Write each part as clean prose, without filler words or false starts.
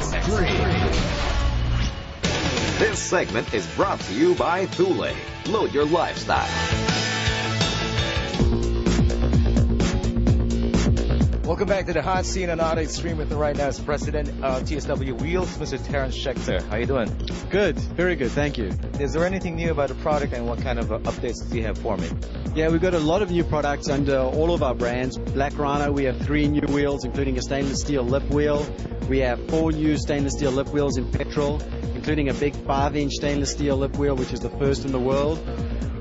Extreme. This segment is brought to you by Thule. Load your lifestyle. Welcome back to the hot scene on Auto Extreme. With me right now is President of TSW Wheels, Mr. Terrence Schechter. How you doing? Good, very good, thank you. Is there anything new about the product, and what kind of updates do you have for me? Yeah, we've got a lot of new products under all of our brands. Black Rhino, we have 3 new wheels, including a stainless steel lip wheel. We have 4 new stainless steel lip wheels in petrol, including a big 5-inch stainless steel lip wheel, which is the first in the world.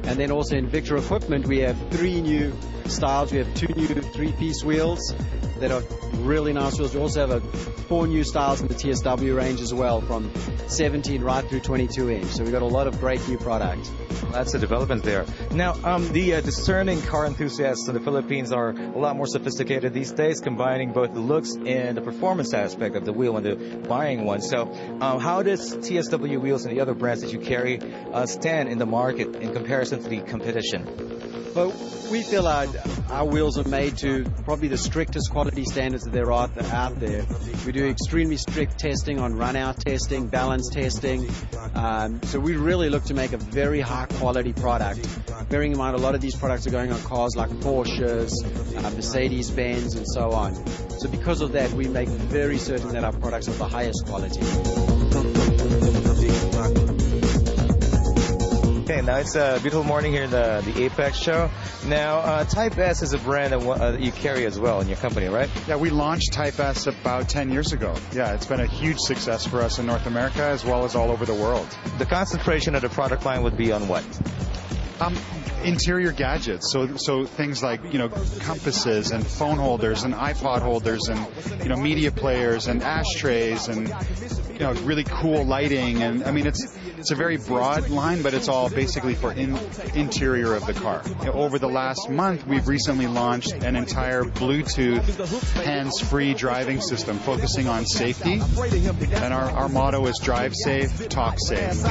And then also in Victor Equipment, we have 3 new styles. We have 2 new 3-piece wheels that are really nice wheels. We also have 4 new styles in the TSW range as well, from 17 right through 22-inch. So we've got a lot of great new product. That's the development there. Now, the discerning car enthusiasts in the Philippines are a lot more sophisticated these days, combining both the looks and the performance aspect of the wheel when they're buying one. So how does TSW Wheels and the other brands that you carry stand in the market in comparison to the competition? Well, we feel our wheels are made to probably the strictest quality standards that there are out there. We do extremely strict testing on run-out testing, balance testing. So we really look to make a very high-quality product. Bearing in mind, a lot of these products are going on cars like Porsches, Mercedes-Benz, and so on. So because of that, we make very certain that our products are of the highest quality. Okay, now it's a beautiful morning here in the Apex show. Now, Type S is a brand that you carry as well in your company, right? Yeah, we launched Type S about 10 years ago. Yeah, it's been a huge success for us in North America as well as all over the world. The concentration of the product line would be on what? Interior gadgets, so things like, compasses and phone holders and iPod holders and, media players and ashtrays and, really cool lighting. And I mean, it's a very broad line, but it's all basically for interior of the car. Over the last month, we've recently launched an entire Bluetooth hands-free driving system focusing on safety. And our motto is drive safe, talk safe.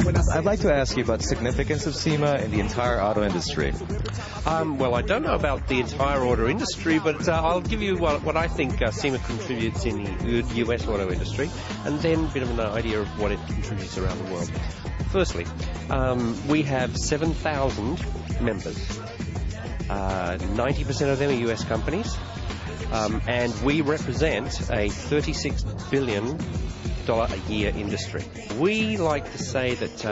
I'd like to ask you about the significance of SEMA in the entire auto industry. Well, I don't know about the entire auto industry, but I'll give you what I think SEMA contributes in the US auto industry, and then a bit of an idea of what it contributes around the world. Firstly, we have 7,000 members. 90% of them are US companies, and we represent a $36 billion a year industry. We like to say that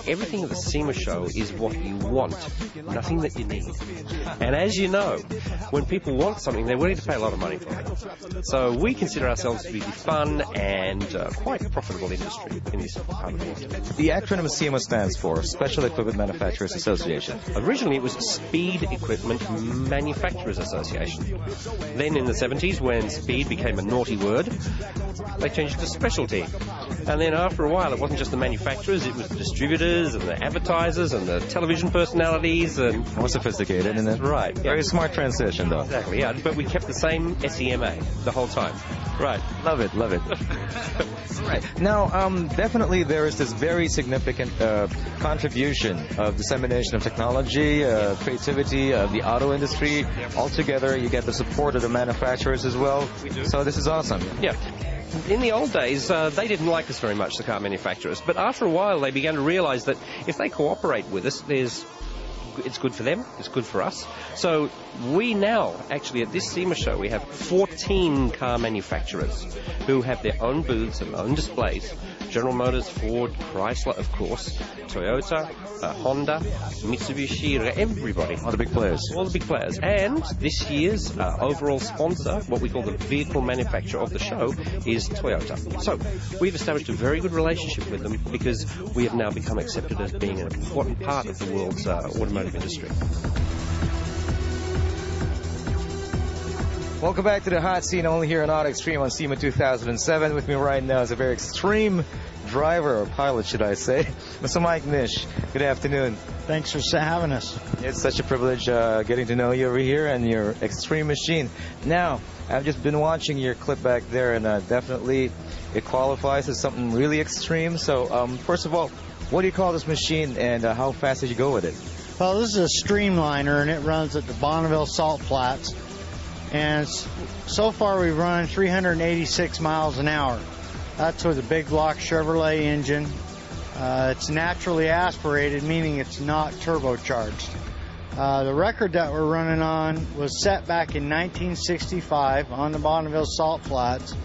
everything at the SEMA show is what you want, nothing that you need. And as you know, when people want something, they're willing to pay a lot of money for it. So we consider ourselves to be fun and quite profitable industry in this part of the world. The acronym SEMA stands for Special Equipment Manufacturers Association. Originally it was Speed Equipment Manufacturers Association. Then in the 70s, when speed became a naughty word, they changed it to specialty. And then after a while, it wasn't just the manufacturers, it was the distributors and the advertisers and the television personalities. And more sophisticated, isn't it? Right. Yeah. Very smart transition, though. Exactly, yeah. But we kept the same SEMA the whole time. Right. Love it, love it. Right. Now, definitely there is this very significant contribution of dissemination of technology, creativity of the auto industry. Altogether, you get the support of the manufacturers as well. We do. So this is awesome. Yeah. In the old days, they didn't like us very much, the car manufacturers. But after a while, they began to realize that if they cooperate with us, it's good for them, it's good for us. So we now, actually at this SEMA show, we have 14 car manufacturers who have their own booths and own displays. General Motors, Ford, Chrysler, of course, Toyota, Honda, Mitsubishi, everybody. All the big players. All the big players. And this year's overall sponsor, what we call the vehicle manufacturer of the show, is Toyota. So we've established a very good relationship with them because we have now become accepted as being an important part of the world's automotive industry. Welcome back to the hot scene, only here on Auto Extreme on SEMA 2007. With me right now is a very extreme driver, or pilot, should I say, Mr. Mike Nish. Good afternoon. Thanks for having us. It's such a privilege getting to know you over here and your extreme machine. Now, I've just been watching your clip back there, and definitely it qualifies as something really extreme. So, first of all, what do you call this machine, and how fast did you go with it? Well, this is a streamliner, and it runs at the Bonneville Salt Flats. And so far we've run 386 miles an hour. That's with a big block Chevrolet engine. It's naturally aspirated, meaning it's not turbocharged. The record that we're running on was set back in 1965 on the Bonneville Salt Flats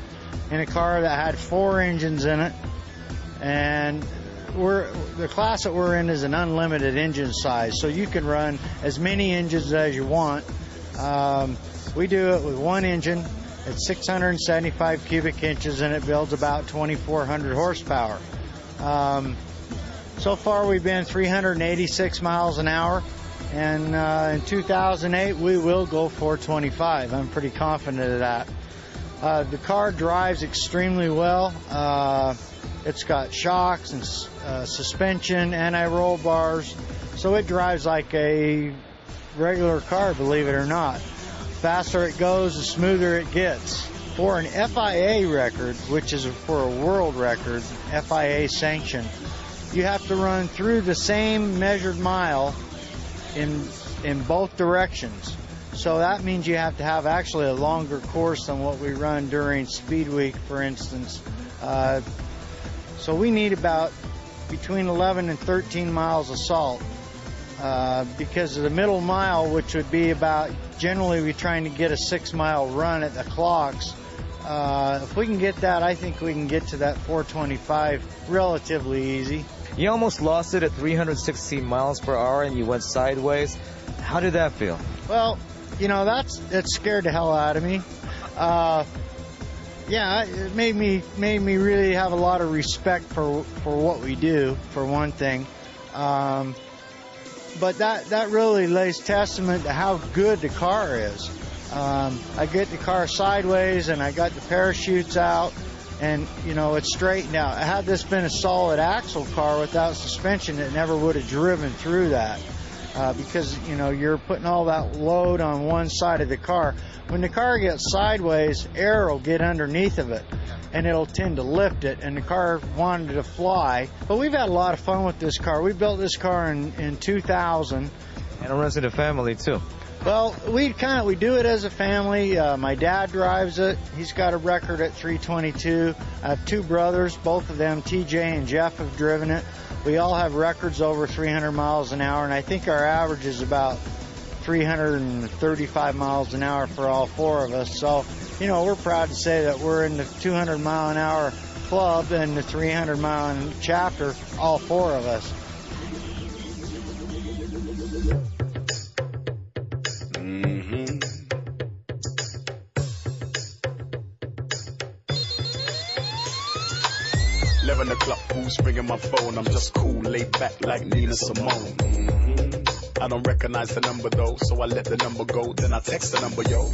in a car that had 4 engines in it. And the class that we're in is an unlimited engine size, so you can run as many engines as you want. We do it with 1 engine. It's 675 cubic inches and it builds about 2,400 horsepower. So far we've been 386 miles an hour, and in 2008 we will go 425. I'm pretty confident of that. The car drives extremely well. It's got shocks and suspension, anti-roll bars, so it drives like a regular car, believe it or not. Faster it goes, the smoother it gets. For an FIA record, which is for a world record, FIA sanction, you have to run through the same measured mile in both directions. So that means you have to have actually a longer course than what we run during Speed Week, for instance. So we need about between 11 and 13 miles of salt. Because of the middle mile, which would be about, generally we're trying to get a 6-mile run at the clocks. If we can get that, I think we can get to that 425 relatively easy. You almost lost it at 316 miles per hour and you went sideways. How did that feel? Well, you know, that scared the hell out of me. Yeah, it made me really have a lot of respect for what we do, for one thing. But that really lays testament to how good the car is. I get the car sideways and I got the parachutes out, and you know, it's straightened out. Had this been a solid axle car without suspension, it never would have driven through that. Because you know, you're putting all that load on one side of the car. When the car gets sideways, air will get underneath of it and it'll tend to lift it, and the car wanted to fly. But we've had a lot of fun with this car. We built this car in 2000. And it runs in the family too. Well, we do it as a family. My dad drives it. He's got a record at 322. I have 2 brothers, both of them, TJ and Jeff, have driven it. We all have records over 300 miles an hour, and I think our average is about 335 miles an hour for all 4 of us. So, you know, we're proud to say that we're in the 200 mile an hour club and the 300 mile an hour chapter, all 4 of us. Mm-hmm. 11 o'clock, who's ringing my phone? I'm just cool, laid back like Nina Simone. Mm-hmm. I don't recognize the number though, so I let the number go, then I text the number, yo.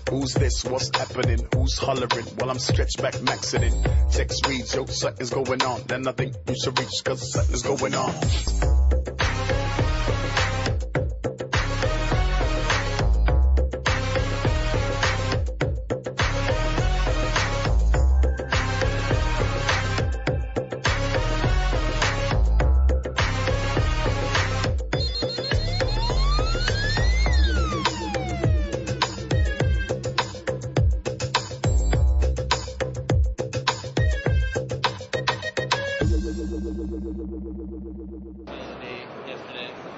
Who's this? What's happening? Who's hollering? While I'm stretched back, maxing it. Text reads, yo, something's going on. Then I think you should reach, cause something's going on.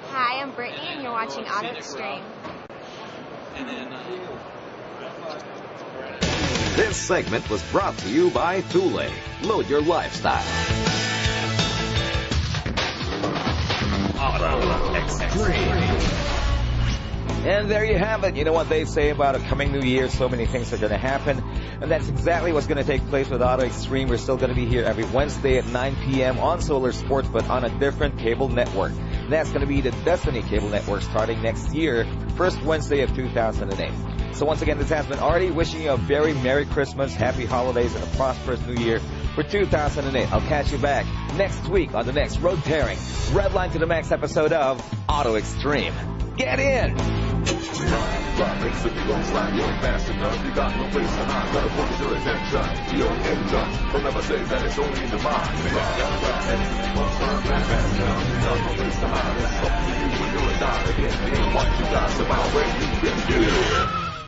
Hi, I'm Brittany, and you're watching Auto Extreme. This segment was brought to you by Thule. Load your lifestyle. Auto Extreme. And there you have it. You know what they say about a coming new year, so many things are going to happen. And that's exactly what's going to take place with Auto Extreme. We're still going to be here every Wednesday at 9 p.m. on Solar Sports, but on a different cable network. And that's going to be the Destiny Cable Network starting next year, first Wednesday of 2008. So once again, this has been Artie wishing you a very Merry Christmas, Happy Holidays, and a prosperous New Year for 2008. I'll catch you back next week on the next Road Tearing, Redline to the Max episode of Auto Extreme. Get in! If you don't slide, you ain't fast enough. You got no place to hide. Gotta focus your attention to your engine. Don't ever say that it's only in the mind. Fast enough. You got no place to hide. It's up to you when you're a die again. It ain't what you got, it's about where you been.